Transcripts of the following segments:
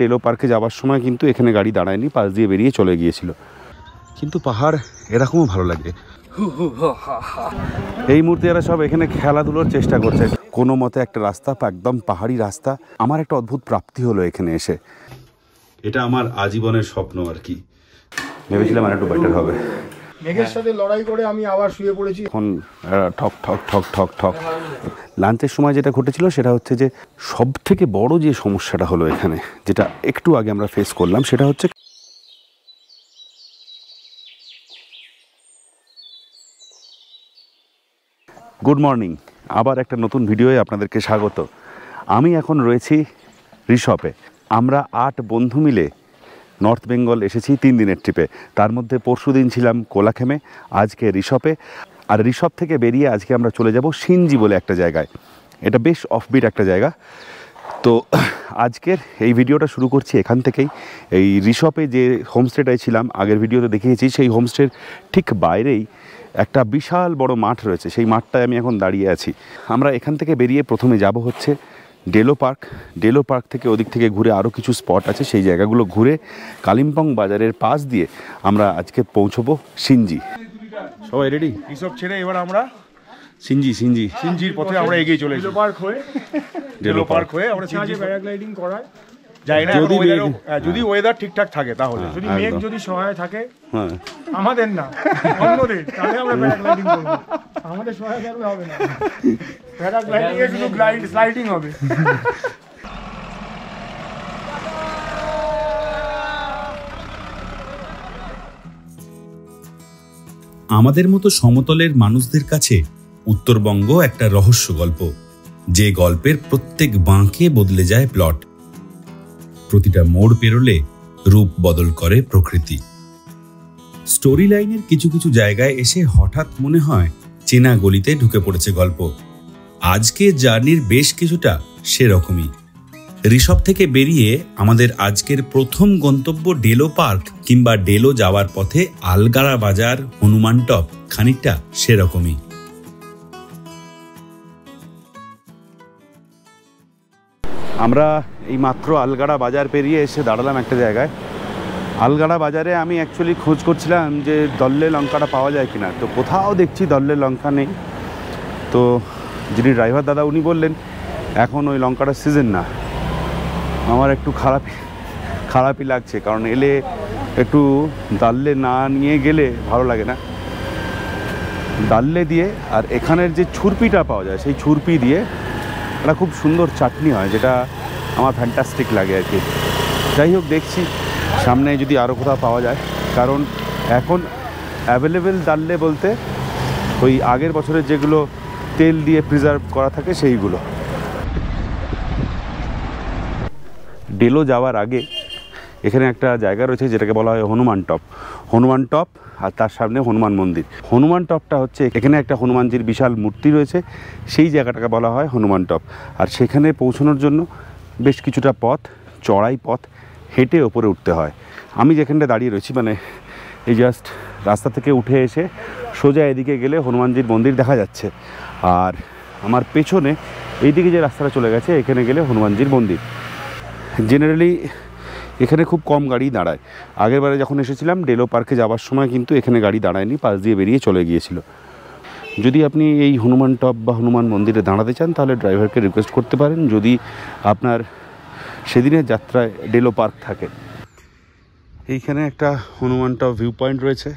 টেলো পার্কে যাওয়ার সময় কিন্তু এখানে গাড়ি দাঁড়ায়নি, পাশ দিয়ে বেরিয়ে চলে গিয়েছিল। কিন্তু পাহাড় এরকমও ভালো লাগে। এই মুহূর্তে এরা সব এখানে খেলাধুলোর চেষ্টা করছে, কোনো মতে একটা রাস্তা, একদম পাহাড়ি রাস্তা। আমার একটা অদ্ভুত প্রাপ্তি হলো এখানে এসে, এটা আমার আজীবনের স্বপ্ন আর কি। ভেবেছিলাম আর একটু বেটার হবে। মেঘের সাথে লড়াই করে আমি আবার শুয়ে পড়েছি। এখন ঠক ঠক ঠক ঠক ঠক। লাঞ্চের সময় যেটা ঘটেছিল সেটা হচ্ছে যে সব থেকে বড় যে সমস্যাটা হলো এখানে, যেটা একটু আগে আমরা ফেস করলাম, সেটা হচ্ছে গুড মর্নিং। আবার একটা নতুন ভিডিওয়ে আপনাদেরকে স্বাগত। আমি এখন রয়েছি ঋষভে। আমরা 8 বন্ধু মিলে নর্থ বেঙ্গল এসেছি 3 দিনের ট্রিপে। তার মধ্যে পরশু দিন ছিলাম কোলাখেমে, আজকে ঋষভে। আর ঋষভ থেকে বেরিয়ে আজকে আমরা চলে যাব সিনজি বলে একটা জায়গায়। এটা বেশ অফবিট একটা জায়গা। তো আজকের এই ভিডিওটা শুরু করছি এখান থেকেই। এই ঋষভে যে হোমস্টেটায় ছিলাম, আগের ভিডিওতে দেখিয়েছি, সেই হোমস্টের ঠিক বাইরেই একটা বিশাল বড় মাঠ রয়েছে। সেই মাঠটায় আমি এখন দাঁড়িয়ে আছি। আমরা এখান থেকে বেরিয়ে প্রথমে যাব হচ্ছে ডেলো পার্ক। ডেলো পার্ক থেকে ওদিক থেকে ঘুরে আরও কিছু স্পট আছে, সেই জায়গাগুলো ঘুরে কালিম্পং বাজারের পাশ দিয়ে আমরা আজকে পৌঁছবো সিনজি। সবাই রেডি? এইসব ছেড়ে এবার আমরা সিনজির পথে আমরা এগিয়ে চলে ডেলো পার্ক হয়ে আমরা সিনজি প্যারাগ্লাইডিং করায় যাই না। যদি ওয়েদার ঠিকঠাক থাকে তাহলে, যদি মেঘ যদি সহায় থাকে, আমাদের না অন্যদের, তাহলে আমরা প্যারাগ্লাইডিং করব। আমাদের সহায় থাকলে হবে না, প্যারাগ্লাইডিং এ শুধু স্লাইডিং হবে। আমাদের মতো সমতলের মানুষদের কাছে উত্তরবঙ্গ একটা রহস্য গল্প, যে গল্পের প্রত্যেক বাঁকে বদলে যায় প্লট। প্রতিটা মোড় পেরোলে রূপ বদল করে প্রকৃতি। স্টোরি লাইনের কিছু কিছু জায়গায় এসে হঠাৎ মনে হয় চেনা গলিতে ঢুকে পড়েছে গল্প। আজকে জার্নির বেশ কিছুটা সেরকমই। ঋষভ থেকে বেরিয়ে আমাদের আজকের প্রথম গন্তব্য ডেলো পার্ক, কিংবা ডেলো যাওয়ার পথে আলগাড়া বাজার, হনুমান টপ, খানিকটা সেরকমই। আমরা এই মাত্র আলগাড়া বাজার পেরিয়ে এসে দাঁড়ালাম একটা জায়গায়। আলগাড়া বাজারে আমি অ্যাকচুয়ালি খোঁজ করছিলাম যে দল্লে লঙ্কাটা পাওয়া যায় কিনা, তো কোথাও দেখছি দল্লে লঙ্কা নেই। তো যিনি ড্রাইভার দাদা, উনি বললেন এখন ওই লঙ্কাটার সিজন না। আমার একটু খারাপই লাগছে, কারণ এলে একটু দাল্লে না নিয়ে গেলে ভালো লাগে না। দাল্লে দিয়ে আর এখানের যে ছুরপিটা পাওয়া যায়, সেই ছুরপি দিয়ে একটা খুব সুন্দর চাটনি হয়, যেটা আমার ফ্যান্টাস্টিক লাগে আর কি। যাই হোক, দেখছি সামনে যদি আরও কোথাও পাওয়া যায়, কারণ এখন অ্যাভেলেবেল দাল্লে বলতে ওই আগের বছরের যেগুলো তেল দিয়ে প্রিজার্ভ করা থাকে সেইগুলো। ডেলো যাওয়ার আগে এখানে একটা জায়গা রয়েছে যেটাকে বলা হয় হনুমান টপ, আর তার সামনে হনুমান মন্দির। হনুমান টপটা হচ্ছে এখানে একটা হনুমানজির বিশাল মূর্তি রয়েছে, সেই জায়গাটাকে বলা হয় হনুমান টপ। আর সেখানে পৌঁছানোর জন্য বেশ কিছুটা পথ, চড়াই পথ, হেঁটে ওপরে উঠতে হয়। আমি যেখানটা দাঁড়িয়ে রয়েছি, মানে এই জাস্ট রাস্তা থেকে উঠে এসে সোজা এদিকে গেলে হনুমানজির মন্দির দেখা যাচ্ছে, আর আমার পেছনে এইদিকে যে রাস্তাটা চলে গেছে, এখানে গেলে হনুমানজির মন্দির। জেনারেলি এখানে খুব কম গাড়ি দাঁড়ায়। আগের বারে যখন এসেছিলাম ডেলো পার্কে যাওয়ার সময় কিন্তু এখানে গাড়ি দাঁড়ায়নি, পাশ দিয়ে বেরিয়ে চলে গিয়েছিল। যদি আপনি এই হনুমান টপ বা হনুমান মন্দিরে দাঁড়াতে চান, তাহলে ড্রাইভারকে রিকোয়েস্ট করতে পারেন, যদি আপনার সেদিনের যাত্রায় ডেলো পার্ক থাকে। এইখানে একটা হনুমান টপ ভিউ পয়েন্ট রয়েছে,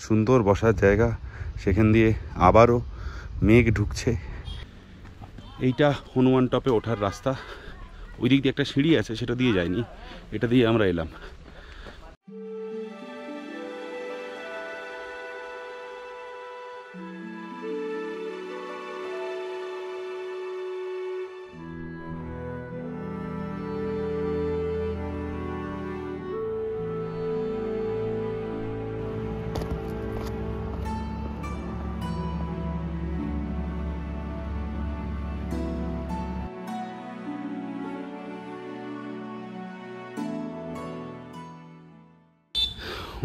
সুন্দর বসার জায়গা। সেখান দিয়ে আবারও মেঘ ঢুকছে। এইটা হনুমান টপে ওঠার রাস্তা। ওই দিক দিয়ে একটা সিঁড়ি আছে, সেটা দিয়ে যায়নি, এটা দিয়ে আমরা এলাম।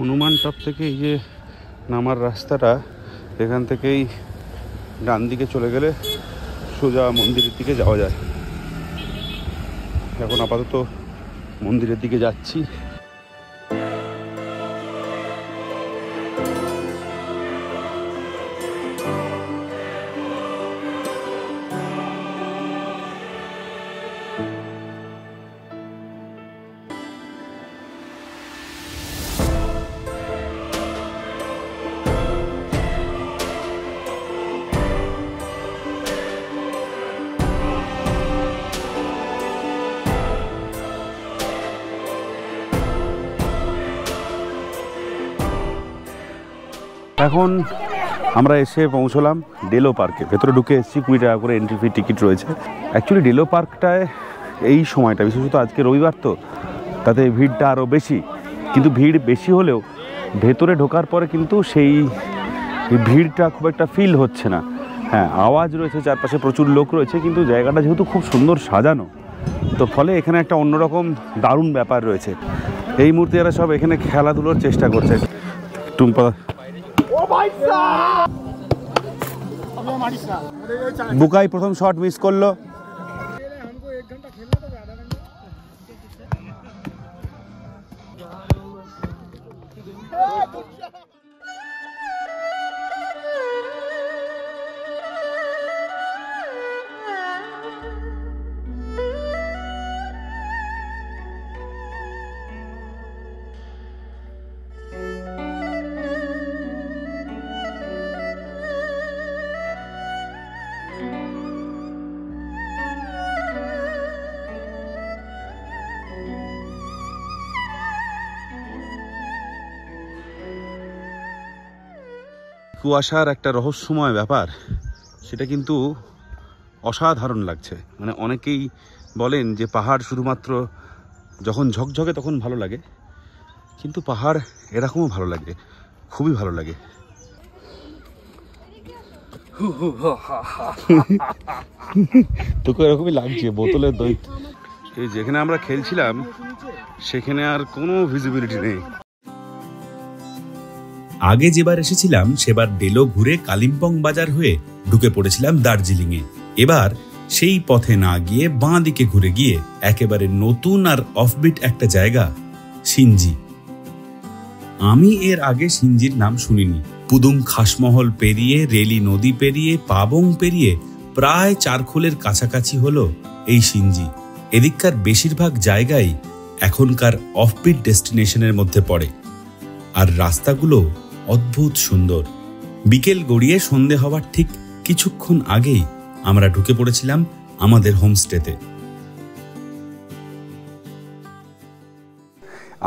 হনুমান টপ থেকে এই যে নামার রাস্তাটা, এখান থেকেই ডান দিকে চলে গেলে সোজা মন্দিরের দিকে যাওয়া যায়। এখন আপাতত মন্দিরের দিকে যাচ্ছি। এখন আমরা এসে পৌঁছলাম ডেলো পার্কে। ভেতরে ঢুকে এসেছি, 20 টাকা করে এন্ট্রি ফি টিকিট রয়েছে। অ্যাকচুয়ালি ডেলো পার্কটায় এই সময়টা, বিশেষত আজকে রবিবার তো, তাতে ভিড়টা আরও বেশি। কিন্তু ভিড় বেশি হলেও ভেতরে ঢোকার পরে কিন্তু সেই ভিড়টা খুব একটা ফিল হচ্ছে না। হ্যাঁ, আওয়াজ রয়েছে, চারপাশে প্রচুর লোক রয়েছে, কিন্তু জায়গাটা যেহেতু খুব সুন্দর সাজানো, তো ফলে এখানে একটা অন্যরকম দারুণ ব্যাপার রয়েছে। এই মুহূর্তে এরা সব এখানে খেলাধুলোর চেষ্টা করছে। টুম্পা বুকাই প্রথম শট মিস করলো। কুয়াশার একটা রহস্যময় ব্যাপার, সেটা কিন্তু অসাধারণ লাগছে। মানে অনেকেই বলেন যে পাহাড় শুধুমাত্র যখন ঝকঝকে তখন ভালো লাগে, কিন্তু পাহাড় এরকমও ভালো লাগে, খুবই ভালো লাগে। তোকে এরকমই লাগছে বোতলের দই। এই যেখানে আমরা খেলছিলাম সেখানে আর কোনো ভিজিবিলিটি নেই। আগে যেবার এসেছিলাম সেবার ডেলো ঘুরে কালিম্পং বাজার হয়ে ঢুকে পড়েছিলাম দার্জিলিংয়ে। এবার সেই পথে না গিয়ে বাঁ দিকে ঘুরে গিয়ে একেবারে নতুন আর অফবিট একটা জায়গা, সিনজি। আমি এর আগে সিনজির নাম শুনিনি। পুদুং খাসমহল পেরিয়ে, রেলি নদী পেরিয়ে, পাবং পেরিয়ে প্রায় চারখোলের কাছাকাছি হলো এই সিনজি। এদিককার বেশিরভাগ জায়গায় এখনকার অফবিট ডেস্টিনেশনের মধ্যে পড়ে, আর রাস্তাগুলো অদ্ভুত সুন্দর। বিকেল গড়িয়ে সন্ধে হওয়ার ঠিক কিছুক্ষণ আগেই আমরা ঢুকে পড়েছিলাম আমাদের হোমস্টেতে।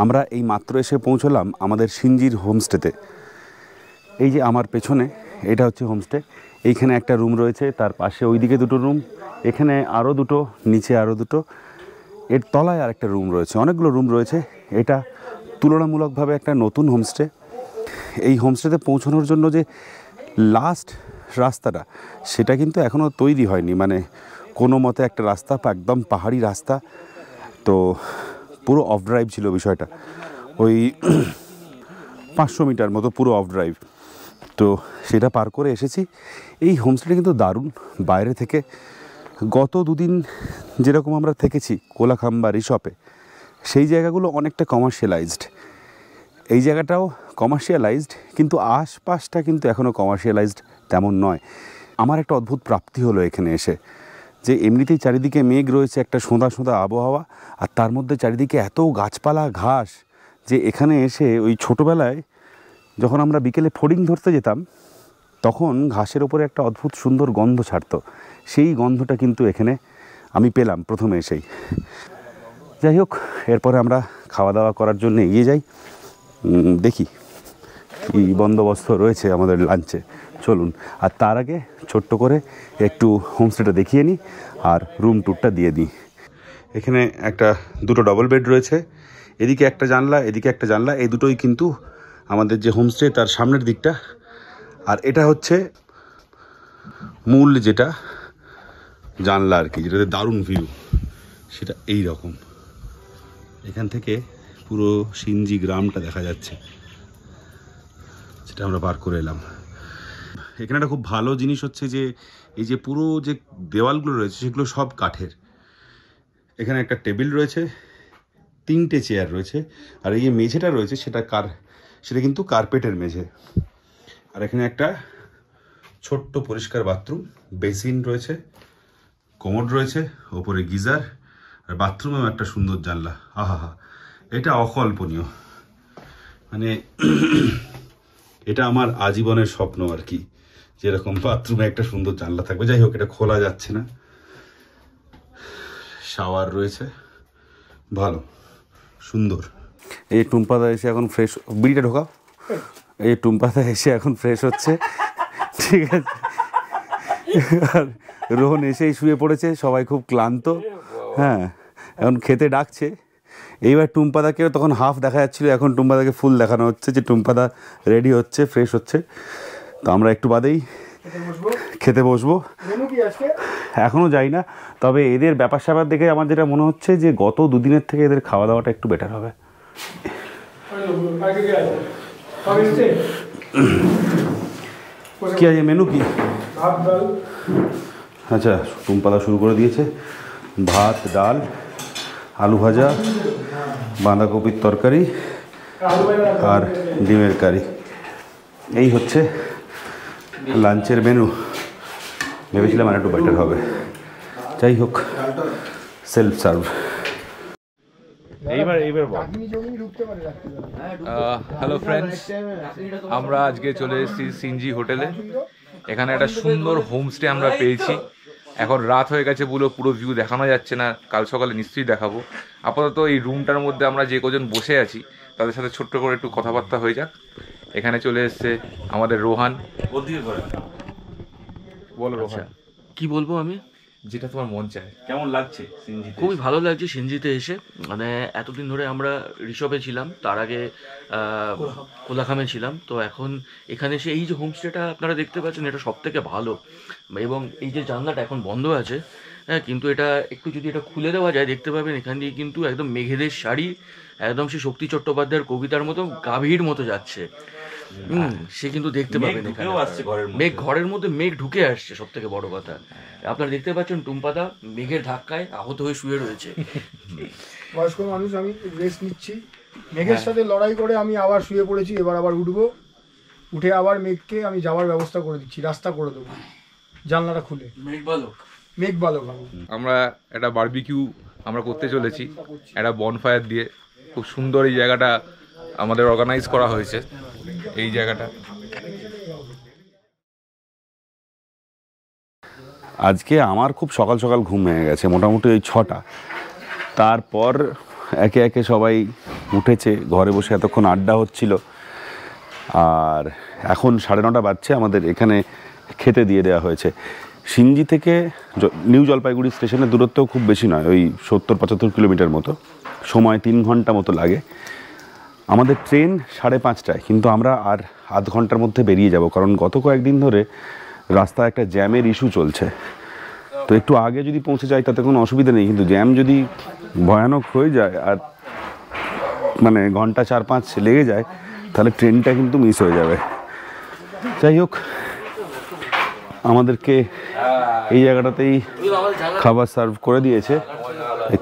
আমরা এই মাত্র এসে পৌঁছলাম আমাদের সিনজির হোমস্টেতে। এই যে আমার পেছনে এটা হচ্ছে হোমস্টে। এইখানে একটা রুম রয়েছে, তার পাশে ওইদিকে দুটো রুম, এখানে আরও দুটো, নিচে আরও দুটো, এর তলায় আর একটা রুম রয়েছে। অনেকগুলো রুম রয়েছে। এটা তুলনামূলকভাবে একটা নতুন হোমস্টে। এই হোমস্টেতে পৌঁছানোর জন্য যে লাস্ট রাস্তাটা, সেটা কিন্তু এখনও তৈরি হয়নি। মানে কোনো মতে একটা রাস্তা, একদম পাহাড়ি রাস্তা, তো পুরো অফ ড্রাইভ ছিল বিষয়টা। ওই 500 মিটার মতো পুরো অফ ড্রাইভ, তো সেটা পার করে এসেছি। এই হোমস্টেটা কিন্তু দারুণ। বাইরে থেকে গত দুদিন যেরকম আমরা থেকেছি কোলাখাম্বা রিসপে, সেই জায়গাগুলো অনেকটা কমার্শিয়ালাইজড। এই জায়গাটাও কমার্শিয়ালাইজড, কিন্তু আশপাশটা কিন্তু এখনও কমার্শিয়ালাইজড তেমন নয়। আমার একটা অদ্ভুত প্রাপ্তি হলো এখানে এসে, যে এমনিতেই চারিদিকে মেঘ রয়েছে, একটা সোঁদা সোঁদা আবহাওয়া, আর তার মধ্যে চারিদিকে এত গাছপালা ঘাস, যে এখানে এসে ওই ছোটোবেলায় যখন আমরা বিকেলে ফড়িং ধরতে যেতাম, তখন ঘাসের ওপরে একটা অদ্ভুত সুন্দর গন্ধ ছাড়তো। সেই গন্ধটা কিন্তু এখানে আমি পেলাম প্রথমে এসেই। যাই হোক, এরপরে আমরা খাওয়া দাওয়া করার জন্য এগিয়ে যাই। দেখি কী বন্দোবস্ত রয়েছে আমাদের লাঞ্চে, চলুন। আর তার আগে ছোট্ট করে একটু হোমস্টেটা দেখিয়ে নিই আর রুম ট্যুরটা দিয়ে দিই। এখানে দুটো ডবল বেড রয়েছে, এদিকে একটা জানলা, এদিকে একটা জানলা। এই দুটোই কিন্তু আমাদের যে হোমস্টে তার সামনের দিকটা। আর এটা হচ্ছে মূল যেটা জানলা আর কি, যেটাতে দারুণ ভিউ, সেটা এই রকম। এখান থেকে পুরো সিনজি গ্রামটা দেখা যাচ্ছে, সেটা আমরা পার করে এলাম। এখানে একটা খুব ভালো জিনিস হচ্ছে যে এই যে পুরো যে দেওয়ালগুলো রয়েছে সেগুলো সব কাঠের। এখানে একটা টেবিল রয়েছে, 3টে চেয়ার রয়েছে, আর এই যে মেঝেটা রয়েছে সেটা কিন্তু কার্পেটের মেঝে। আর এখানে একটা ছোট্ট পরিষ্কার বাথরুম, বেসিন রয়েছে, কোমোড রয়েছে, ওপরে গিজার, আর বাথরুমেও একটা সুন্দর জানলা। আহা, এটা অকল্পনীয়, মানে এটা আমার আজীবনের স্বপ্ন আর কি, যেরকম বাথরুমে একটা সুন্দর জানলা থাকবে। যাই হোক, এটা খোলা যাচ্ছে না। শাওয়ার রয়েছে, ভালো সুন্দর। এই টুম্পাদা এসে এখন ফ্রেশ, বিড়িটা ঢোকাও। এই টুম্পাদা এসে এখন ফ্রেশ হচ্ছে, ঠিক আছে। আর রোহন এসেই শুয়ে পড়েছে, সবাই খুব ক্লান্ত। হ্যাঁ, এখন খেতে ডাকছে। এইবার টুম্পাদাকে তখন হাফ দেখা যাচ্ছিল, এখন টুম্পাদাকে ফুল দেখানো হচ্ছে যে টুম্পাদা রেডি হচ্ছে, ফ্রেশ হচ্ছে। তো আমরা একটু বাদেই খেতে বসবো। এখনও যাই না, তবে এদের ব্যাপার স্যাপার দেখে আমার যেটা মনে হচ্ছে যে গত দুদিনের থেকে এদের খাওয়া দাওয়াটা একটু বেটার হবে। কি আছে মেনু কি? আচ্ছা, টুম্পাদা শুরু করে দিয়েছে। ভাত, ডাল, আলু ভাজা, বাঁধাকপির তরকারি আর ডিমের কারি, এই হচ্ছে লাঞ্চের মেনু। ভেবেছিলাম আর একটু বেটার হবে, যাই হোক, সেলফ সার্ভ। হ্যালো ফ্রেন্ডস, আমরা আজকে চলে এসেছি সিনজি হোটেলে। এখানে একটা সুন্দর হোমস্টে আমরা পেয়েছি। এখন রাত হয়ে গেছে বলে পুরো ভিউ দেখানো যাচ্ছে না, কাল সকালে নিশ্চয়ই দেখাবো। আপাতত এই রুমটার মধ্যে আমরা যে কজন বসে আছি তাদের সাথে ছোট্ট করে একটু কথাবার্তা হয়ে যাক। এখানে চলে এসছে আমাদের রোহান। বলো রোহান, কি বলবো আমি, যেটা তোমার মন চায়। কেমন লাগছে সিনজিতে? খুবই ভালো লাগছে সিনজিতে এসে। মানে এতদিন ধরে আমরা ঋষভে ছিলাম, তার আগে কোলাখামে ছিলাম। তো এখন এখানে এসে এই যে হোমস্টেটা আপনারা দেখতে পাচ্ছেন, এটা সব থেকে ভালো। এবং এই যে জানলাটা এখন বন্ধ আছে, হ্যাঁ, কিন্তু এটা একটু যদি এটা খুলে দেওয়া যায় দেখতে পাবেন এখান দিয়ে কিন্তু একদম মেঘেদের শাড়ি, একদম সে শক্তি চট্টোপাধ্যায়ের কবিতার মতো গাভীর মতো যাচ্ছে। সে কিন্তু দেখতে পাবেন এখানে মেঘ, ঘরের মধ্যে মেঘ ঢুকে আসছে। সব থেকে বড় কথা, আপনারা দেখতে পাচ্ছেন টুম্পাদা মেঘের ধাক্কায় আহত হয়ে শুয়ে রয়েছে। বয়স্ক মানুষ, আমি রেস্ট নিচ্ছি। মেঘের সাথে লড়াই করে আমি আবার শুয়ে পড়েছি। এবার আবার উঠবো, উঠে আবার মেঘকে আমি যাওয়ার ব্যবস্থা করে দিচ্ছি, রাস্তা করে দেবো জানলাটা খুলে। মেঘ বালক আমরা একটা বারবিকিউ আমরা করতে চলেছি, একটা বনফায়ার দিয়ে। খুব সুন্দর এই জায়গাটা আমাদের অর্গানাইজ করা হয়েছে। এই জায়গাটা আজকে আমার খুব সকাল সকাল ঘুম ভেঙে গেছে, মোটামুটি ওই 6টা। তারপর একে একে সবাই উঠেছে, ঘরে বসে এতক্ষণ আড্ডা হচ্ছিল। আর এখন 9:30 বাজছে, আমাদের এখানে খেতে দিয়ে দেওয়া হয়েছে। সিনজি থেকে নিউ জলপাইগুড়ি স্টেশনের দূরত্বও খুব বেশি নয়, ওই 70-75 কিলোমিটার মতো, সময় 3 ঘন্টা মতো লাগে। আমাদের ট্রেন 5:30টায়, কিন্তু আমরা আর আধ ঘন্টার মধ্যে বেরিয়ে যাব, কারণ গত কয়েকদিন ধরে রাস্তায় একটা জ্যামের ইস্যু চলছে। তো একটু আগে যদি পৌঁছে যাই তাতে কোনো অসুবিধা নেই, কিন্তু জ্যাম যদি ভয়ানক হয়ে যায় আর মানে ঘন্টা 4-5 লেগে যায়, তাহলে ট্রেনটা কিন্তু মিস হয়ে যাবে। যাই হোক, আমাদেরকে এই জায়গাটাতেই খাবার সার্ভ করে দিয়েছে।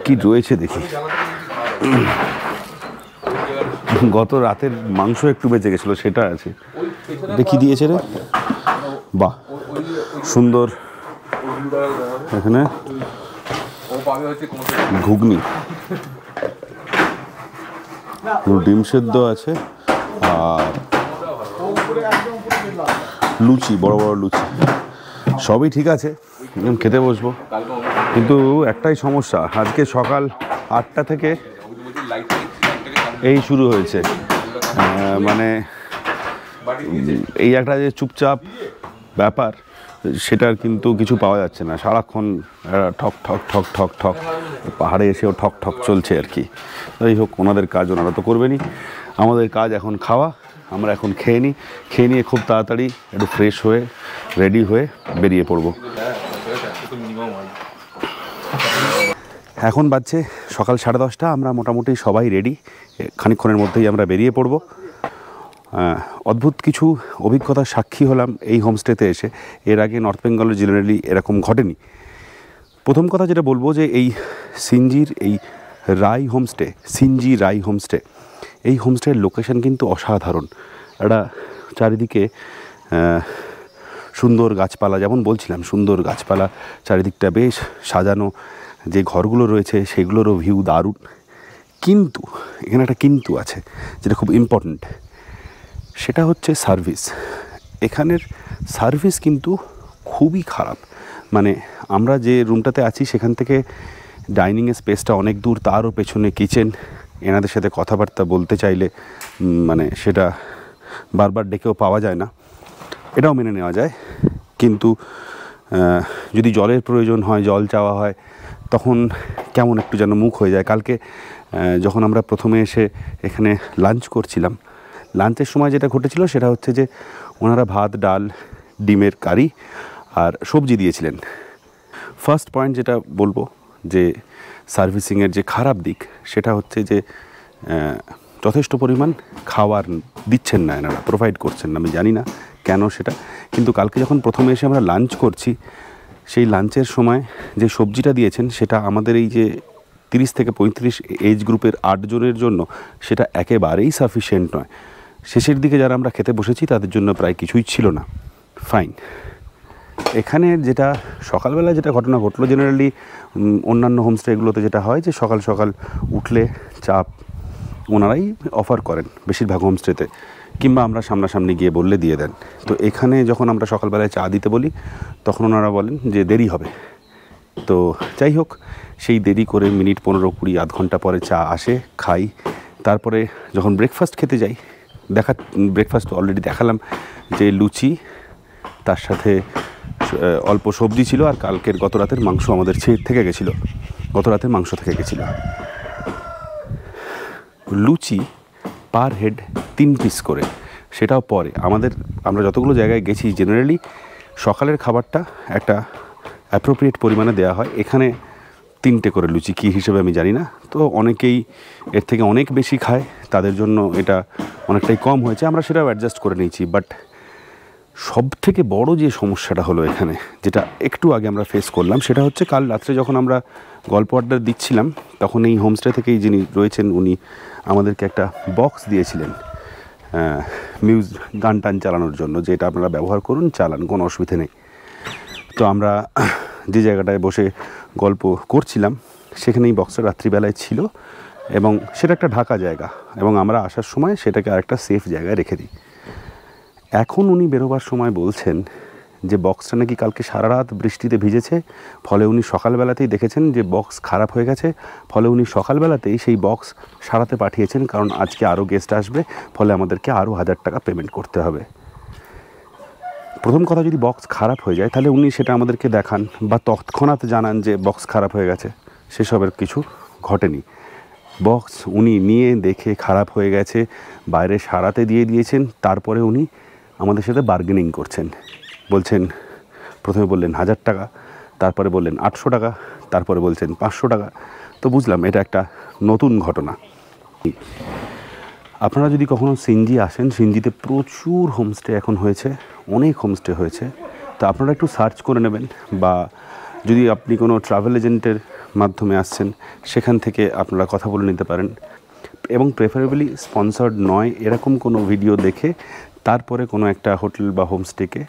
কি রয়েছে দেখি। গত রাতের মাংস একটু বেঁচে গেছিলো, সেটা আছে। দেখি দিয়েছে রে, বাহ সুন্দর। এখানে ঘুগনি, ডিম সেদ্ধ আছে, আর লুচি, বড় বড় লুচি, সবই ঠিক আছে। খেতে বসবো, কিন্তু একটাই সমস্যা, আজকে সকাল 8টা থেকে এই শুরু হয়েছে। মানে এই একটা যে চুপচাপ ব্যাপার, সেটার কিন্তু কিছু পাওয়া যাচ্ছে না। সারাক্ষণ ঠক ঠক ঠক ঠক ঠক, পাহাড়ে এসেও ঠক ঠক চলছে আর কি। যাই হোক, ওনাদের কাজ ওনারা তো করবেনই, আমাদের কাজ এখন খাওয়া। আমরা এখন খেয়ে নিই, খেয়ে নিয়ে খুব তাড়াতাড়ি একটু ফ্রেশ হয়ে রেডি হয়ে বেরিয়ে পড়বো। এখন বাজছে সকাল 10:30। আমরা মোটামুটি সবাই রেডি, খানিকক্ষণের মধ্যেই আমরা বেরিয়ে পড়ব। অদ্ভুত কিছু অভিজ্ঞতার সাক্ষী হলাম এই হোমস্টেতে এসে। এর আগে নর্থ বেঙ্গলের জেনারেলি এরকম ঘটেনি। প্রথম কথা যেটা বলবো, যে এই সিনজির এই রাই হোমস্টে, সিনজি রাই হোমস্টে। এই হোমস্টের লোকেশন কিন্তু অসাধারণ। একটা চারিদিকে সুন্দর গাছপালা, যেমন বলছিলাম সুন্দর গাছপালা, চারিদিকটা বেশ সাজানো, যে ঘরগুলো রয়েছে সেগুলোরও ভিউ দারুণ। কিন্তু এখানে একটা কিন্তু আছে যেটা খুব ইম্পর্ট্যান্ট, সেটা হচ্ছে সার্ভিস। এখানের সার্ভিস কিন্তু খুবই খারাপ। মানে আমরা যে রুমটাতে আছি সেখান থেকে ডাইনিংয়ের স্পেসটা অনেক দূর, তারও পেছনে কিচেন। এনাদের সাথে কথাবার্তা বলতে চাইলে মানে সেটা বারবার ডেকেও পাওয়া যায় না, এটাও মেনে নেওয়া যায়। কিন্তু যদি জলের প্রয়োজন হয়, জল চাওয়া হয়, তখন কেমন একটু যেন মুখ হয়ে যায়। কালকে যখন আমরা প্রথমে এসে এখানে লাঞ্চ করছিলাম, লাঞ্চের সময় যেটা ঘটেছিল সেটা হচ্ছে যে ওনারা ভাত, ডাল, ডিমের কারি আর সবজি দিয়েছিলেন। ফার্স্ট পয়েন্ট যেটা বলবো যে সার্ভিসিংয়ের যে খারাপ দিক, সেটা হচ্ছে যে যথেষ্ট পরিমাণ খাবার দিচ্ছেন না, এনারা প্রোভাইড করছেন না। আমি জানি না কেন সেটা, কিন্তু কালকে যখন প্রথমে এসে আমরা লাঞ্চ করছি, সেই লাঞ্চের সময় যে সবজিটা দিয়েছেন সেটা আমাদের এই যে 30 থেকে 35 এজ গ্রুপের 8 জনের জন্য সেটা একেবারেই সাফিসিয়েন্ট নয়। শেষের দিকে যারা আমরা খেতে বসেছি তাদের জন্য প্রায় কিছুই ছিল না। ফাইন। এখানে যেটা সকালবেলা যেটা ঘটনা ঘটলো, জেনারেলি অন্যান্য হোমস্টেগুলোতে যেটা হয় যে সকাল সকাল উঠলে চা ওনারাই অফার করেন বেশিরভাগ হোমস্টেতে, কিংবা আমরা সামনাসামনি গিয়ে বললে দিয়ে দেন। তো এখানে যখন আমরা সকালবেলায় চা দিতে বলি তখন ওনারা বলেন যে দেরি হবে। তো যাই হোক, সেই দেরি করে মিনিট 15-20 আধ ঘন্টা পরে চা আসে, খাই। তারপরে যখন ব্রেকফাস্ট খেতে যাই, ব্রেকফাস্ট অলরেডি দেখালাম যে লুচি, তার সাথে অল্প সবজি ছিল, আর কালকের গত রাতের মাংস আমাদের থেকে গেছিলো, গত রাতের মাংস থেকে গেছিলো। লুচি পার হেড 3 পিস করে, সেটাও পরে আমরা যতগুলো জায়গায় গেছি জেনারেলি সকালের খাবারটা একটা অ্যাপ্রোপ্রিয়েট পরিমাণে দেওয়া হয়। এখানে 3টে করে লুচি, কী হিসেবে আমি জানি না। তো অনেকেই এর থেকে অনেক বেশি খায়, তাদের জন্য এটা অনেকটাই কম হয়েছে, আমরা সেটাও অ্যাডজাস্ট করে নিয়েছি। বাট সব থেকে বড় যে সমস্যাটা হলো এখানে, যেটা একটু আগে আমরা ফেস করলাম, সেটা হচ্ছে কাল রাত্রে যখন আমরা গল্প আড্ডা দিচ্ছিলাম, তখন এই হোমস্টে থেকেই যিনি রয়েছেন উনি আমাদেরকে একটা বক্স দিয়েছিলেন গান টান চালানোর জন্য, যে এটা আপনারা ব্যবহার করুন, চালান, কোনো অসুবিধে নেই। তো আমরা যে জায়গাটায় বসে গল্প করছিলাম সেখানেই বক্সটা রাত্রিবেলায় ছিল, এবং সেটা একটা ঢাকা জায়গা, এবং আমরা আসার সময় সেটাকে আরেকটা সেফ জায়গায় রেখে দিই। এখন উনি বেরোবার সময় বলছেন যে বক্সটা নাকি কালকে সারা রাত বৃষ্টিতে ভিজেছে, ফলে উনি সকালবেলাতেই দেখেছেন যে বক্স খারাপ হয়ে গেছে, ফলে উনি সকালবেলাতেই সেই বক্স সারাতে পাঠিয়েছেন, কারণ আজকে আরও গেস্ট আসবে, ফলে আমাদেরকে আরও 1000 টাকা পেমেন্ট করতে হবে। প্রথম কথা, যদি বক্স খারাপ হয়ে যায় তাহলে উনি সেটা আমাদেরকে দেখান বা তৎক্ষণাৎ জানান যে বক্স খারাপ হয়ে গেছে। সেসবের কিছু ঘটেনি। বক্স উনি নিয়ে দেখে খারাপ হয়ে গেছে, বাইরে সারাতে দিয়ে দিয়েছেন, তারপরে উনি আমাদের সাথে বার্গেনিং করছেন। বলছেন, প্রথমে বললেন 1000 টাকা, তারপরে বললেন 800 টাকা, তারপরে বলছেন 500 টাকা। তো বুঝলাম এটা একটা নতুন ঘটনা। আপনারা যদি কখনো সিনজি আসেন, সিনজিতে প্রচুর হোমস্টে এখন হয়েছে, অনেক হোমস্টে হয়েছে। তো আপনারা একটু সার্চ করে নেবেন, বা যদি আপনি কোনো ট্রাভেল এজেন্টের মাধ্যমে আসছেন সেখান থেকে আপনারা কথা বলে নিতে পারেন, এবং প্রেফারেবলি স্পন্সর্ড নয় এরকম কোনো ভিডিও দেখে তারপরে কোনো একটা হোটেল বা হোমস্টেকে,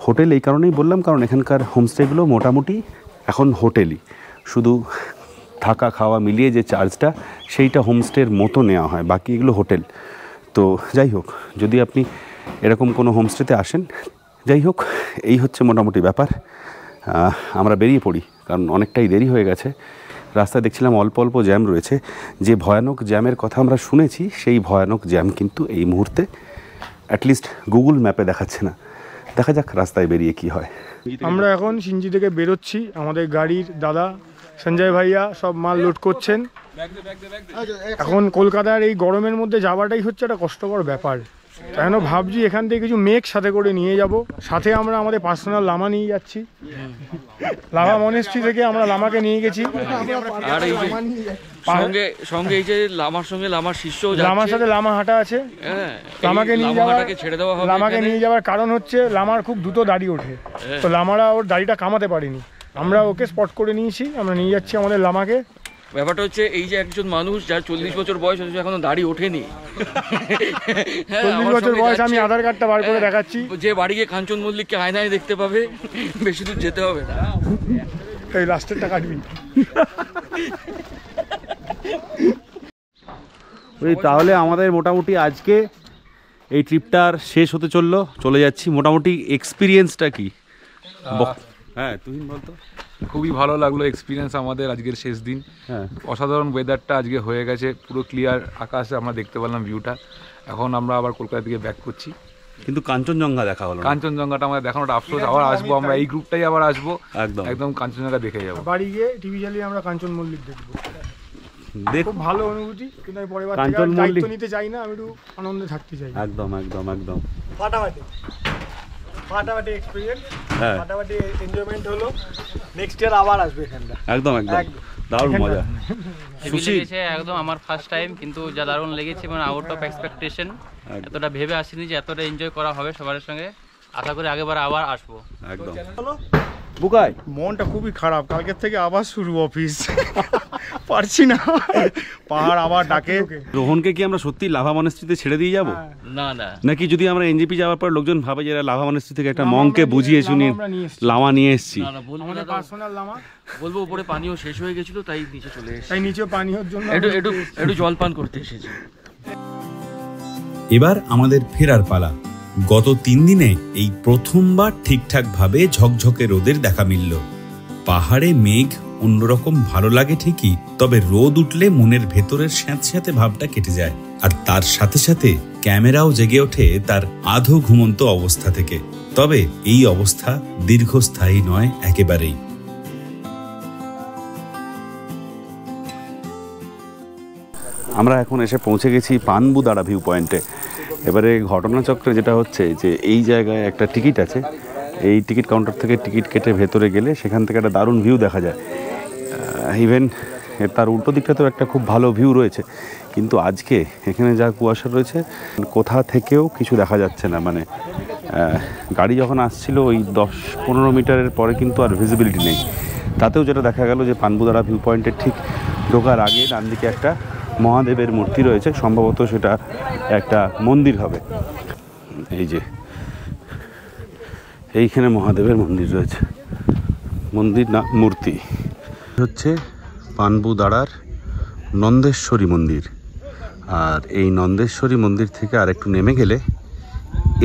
হোটেল এই কারণেই বললাম কারণ এখানকার হোমস্টেগুলো মোটামুটি এখন হোটেলই, শুধু থাকা খাওয়া মিলিয়ে যে চার্জটা সেইটা হোমস্টের মতো নেওয়া হয়, বাকি এগুলো হোটেল। তো যাই হোক, যদি আপনি এরকম কোনো হোমস্টেতে আসেন, যাই হোক, এই হচ্ছে মোটামুটি ব্যাপার। আমরা বেরিয়ে পড়ি, কারণ অনেকটাই দেরি হয়ে গেছে। রাস্তায় দেখছিলাম অল্প অল্প জ্যাম রয়েছে। যে ভয়ানক জ্যামের কথা আমরা শুনেছি, সেই ভয়ানক জ্যাম কিন্তু এই মুহূর্তে অ্যাটলিস্ট গুগল ম্যাপে দেখাচ্ছে না। দেখা যাক রাস্তায় বেরিয়ে কি হয়। আমরা এখন সিনজি থেকে বেরোচ্ছি, আমাদের গাড়ির দাদা সঞ্জয় ভাইয়া সব মাল লোড করছেন। এখন কলকাতার এই গরমের মধ্যে যাওয়াটাই হচ্ছে একটা কষ্টকর ব্যাপার। কেন ভাবছি এখান থেকে কিছু মেঘ সাথে করে নিয়ে যাব, সাথে আমরা আমাদের পার্সোনাল লামা নিয়ে যাচ্ছি। লামা মনেস্ট্রি থেকে আমরা লামাকে নিয়ে গেছি, আর এই যে সঙ্গে এই যে লামার সঙ্গে লামার শিষ্য, লামার সাথে লামা হাঁটা আছে। লামাকে নিয়ে যাওয়ার কারণ হচ্ছে লামার খুব দ্রুত দাড়ি ওঠে, তো লামারা ওর দাড়িটা কামাতে পারেনি, আমরা ওকে স্পট করে নিয়েছি, আমরা নিয়ে যাচ্ছি আমাদের লামাকে। ব্যাপারটা হচ্ছে এই যে একজন মানুষ যার 40 বছর বয়স অথচ এখনো দাড়ি ওঠেনি, 40 বছর বয়স, আমি আধার কার্ডটা বার করে দেখাচ্ছি, যে বাড়ি গিয়ে কাঞ্চন মল্লিককে আয়নায় দেখতে পাবে, বেশি দূর যেতে হবে না। এই লাস্টেরটা কাটবি। তাহলে আমাদের মোটামুটি আজকে এই ট্রিপটার শেষ হতে চলে যাচ্ছি। মোটামুটি এক্সপিরিয়েন্সটা কি? হ্যাঁ তুহিন বলতো। খুবই ভালো লাগলো এক্সপিরিয়েন্স আমাদের আজকের শেষ দিন। হ্যাঁ, অসাধারণ ওয়েদারটা আজকে হয়ে গেছে, পুরো ক্লিয়ার আকাশে আমরা দেখতে পেলাম ভিউটা। এখন আমরা আবার কলকাতা থেকে ব্যাক করছি, কিন্তু কাঞ্চনজঙ্ঘা দেখা হলো না। কাঞ্চনজঙ্ঘাটা আমাদের দেখানোটা আফসোস। আবার আসবো আমরা, এই গ্রুপটাই আবার আসবো, একদম একদম কাঞ্চনজঙ্ঘা দেখে যাবো। বাড়ি গিয়ে টিভি চালিয়ে আমরা কাঞ্চন মল্লিক দেখবো। খুব ভালো অনুভূতি, কিন্তু আমি পরের বার কাঞ্চন মল্লিক দায়িত্ব নিতে চাই না, আমি একটু আনন্দে থাকতে চাই। একদম একদম একদম ফাটাফাটি এক্সপিরিয়েন্স, হ্যাঁ ফাটাফাটি এনজয়মেন্ট হলো। নেক্সট ইয়ার আবার আসবে এখানটা। একদম একদম দারুণ মজা। লেগেছে একদম আমার ফার্স্ট টাইম, কিন্তু যা দারুণ লেগেছে, মানে আউট অফ এক্সপেকটেশন। এতটা ভেবে আসিনি যে এতটা এনজয় করা হবে সবার সঙ্গে। আশা করি আগেবার আবার আসবো। একদম। বুকাই মনটা খুবই খারাপ, কালকের থেকে আবার শুরু অফিস, পারছি না। পাহাড় আবার ডাকে। রোহনকে কি আমরা সত্যি লাভা মনেস্ট্রিতে ছেড়ে দিয়ে যাবো? না না, নাকি যদি আমরা এনজেপি যাওয়ার পর লোকজন ভাবে যে লাভা মনেস্ট্রি থেকে একটা মংকে বুঝিয়ে শুনিয়ে লামা নিয়ে এসেছি? আমাদের পার্সোনাল লামা। বলবো উপরে পানিও শেষ হয়ে গেছিল, তাই নিচে চলে এসেছি। তাই নিচে পানীয়র জন্য একটু জলপান করতে এসেছি। এবার আমাদের ফেরার পালা। গত 3 দিনে এই প্রথমবার ঠিকঠাক ভাবে ঝকঝকে রোদের দেখা মিলল। পাহাড়ে মেঘ অন্যরকম ভালো লাগে ঠিকই, তবে রোদ উঠলে মনের ভেতরের স্যাঁতস্যাঁতে ভাবটা কেটে যায়, আর তার সাথে সাথে ক্যামেরাও জেগে ওঠে তার আধো ঘুমন্ত অবস্থা থেকে। তবে এই অবস্থা দীর্ঘস্থায়ী নয় একেবারেই। আমরা এখন এসে পৌঁছে গেছি পানবুদারা ভিউ পয়েন্টে। এবারে ঘটনাচক্রে যেটা হচ্ছে যে এই জায়গায় একটা টিকিট আছে, এই টিকিট কাউন্টার থেকে টিকিট কেটে ভেতরে গেলে সেখান থেকে একটা দারুণ ভিউ দেখা যায়। ইভেন তার উল্টো দিকটাতেও একটা খুব ভালো ভিউ রয়েছে, কিন্তু আজকে এখানে যা কুয়াশা রয়েছে কোথা থেকেও কিছু দেখা যাচ্ছে না। মানে গাড়ি যখন আসছিল ওই 10-15 মিটারের পরে কিন্তু আর ভিজিবিলিটি নেই। তাতেও যেটা দেখা গেল যে পানবুদারা ভিউ পয়েন্টের ঠিক ঢোকার আগে ডান দিকে একটা মহাদেবের মূর্তি রয়েছে, সম্ভবত সেটা একটা মন্দির হবে। এই যে এইখানে মহাদেবের মন্দির রয়েছে, মন্দির না মূর্তি। হচ্ছে পানবুদারার নন্দেশ্বরী মন্দির। আর এই নন্দেশ্বরী মন্দির থেকে আর একটু নেমে গেলে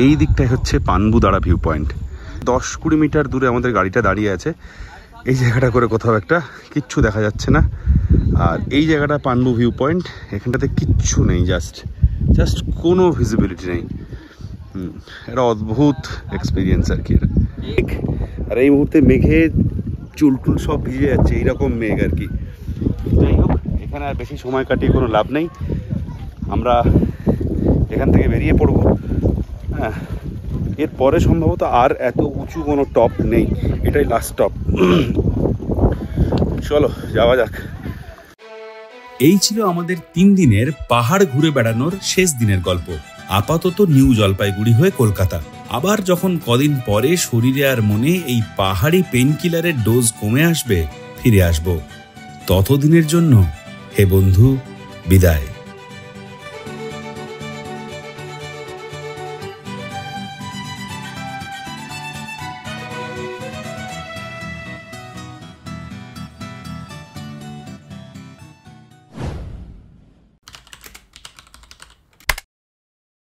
এই দিকটাই হচ্ছে পানবুদারা ভিউ পয়েন্ট। 10-20 মিটার দূরে আমাদের গাড়িটা দাঁড়িয়ে আছে। এই জায়গাটা করে কোথাও একটা কিচ্ছু দেখা যাচ্ছে না। আর এই জায়গাটা পানবু ভিউ পয়েন্ট, এখানটাতে কিচ্ছু নেই, জাস্ট কোনো ভিজিবিলিটি নেই। এটা অদ্ভুত এক্সপিরিয়েন্স আর কি এটা। আর এই মুহূর্তে মেঘে চুলটুল সব ভিজে যাচ্ছে, এইরকম মেঘ আর কি। যাই হোক, এখানে আর বেশি সময় কাটিয়ে কোনো লাভ নেই, আমরা এখান থেকে বেরিয়ে পড়ব। হ্যাঁ, এরপরে সম্ভবত আর এত উঁচু কোনো টপ নেই, এটাই লাস্ট টপ। চলো যাওয়া যাক। এই ছিল আমাদের 3 দিনের পাহাড় ঘুরে বেড়ানোর শেষ দিনের গল্প। আপাতত নিউ জলপাইগুড়ি হয়ে কলকাতা। আবার যখন কদিন পরে শরীরে আর মনে এই পাহাড়ি পেইনকিলারের ডোজ কমে আসবে, ফিরে আসব। ততদিনের জন্য হে বন্ধু, বিদায়।